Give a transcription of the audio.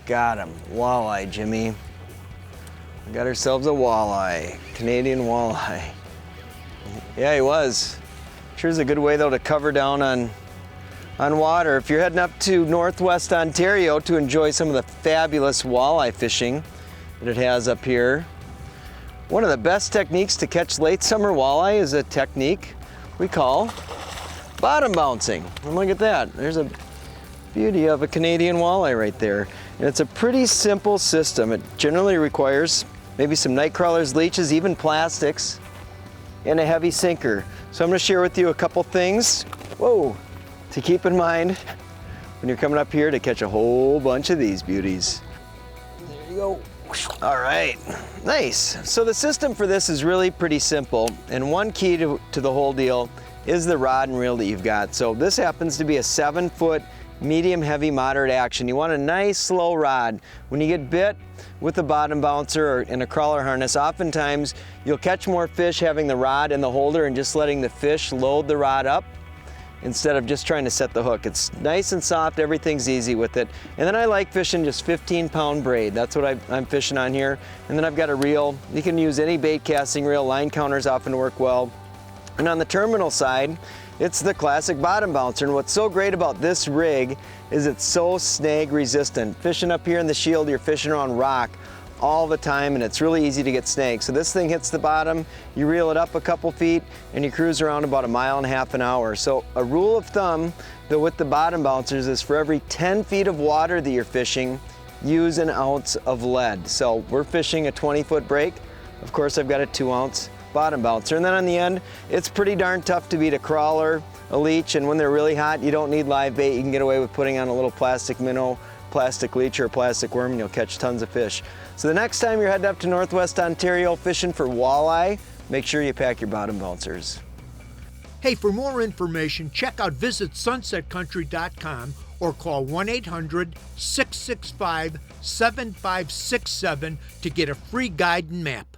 Got him. Walleye, Jimmy. We got ourselves a walleye. Canadian walleye. Yeah, he was. Sure is a good way though to cover down on water. If you're heading up to Northwest Ontario to enjoy some of the fabulous walleye fishing that it has up here, one of the best techniques to catch late summer walleye is a technique we call bottom bouncing. And look at that. There's a beauty of a Canadian walleye right there. And it's a pretty simple system. It generally requires maybe some night crawlers, leeches, even plastics, and a heavy sinker. So I'm going to share with you a couple things, whoa, to keep in mind when you're coming up here to catch a whole bunch of these beauties. There you go. All right, nice. So the system for this is really pretty simple, and one key to the whole deal is the rod and reel that you've got. So this happens to be a 7-foot medium, heavy, moderate action. You want a nice slow rod. When you get bit with a bottom bouncer or in a crawler harness, oftentimes you'll catch more fish having the rod in the holder and just letting the fish load the rod up instead of just trying to set the hook. It's nice and soft, everything's easy with it. And then I like fishing just 15-pound braid. That's what I'm fishing on here. And then I've got a reel. You can use any bait casting reel. Line counters often work well. And on the terminal side, it's the classic bottom bouncer. And what's so great about this rig is it's so snag resistant. Fishing up here in the Shield, you're fishing around rock all the time, and it's really easy to get snagged. So this thing hits the bottom, you reel it up a couple feet, and you cruise around about 1.5 miles an hour. So a rule of thumb, though, with the bottom bouncers is for every 10 feet of water that you're fishing, use 1 ounce of lead. So we're fishing a 20-foot break. Of course, I've got a 2-ounce bottom bouncer. And then on the end, it's pretty darn tough to beat a crawler, a leech, and when they're really hot, you don't need live bait. You can get away with putting on a little plastic minnow, plastic leech, or a plastic worm, and you'll catch tons of fish. So the next time you're heading up to Northwest Ontario fishing for walleye, make sure you pack your bottom bouncers. Hey, for more information, check out visitsunsetcountry.com or call 1-800-665-7567 to get a free guide and map.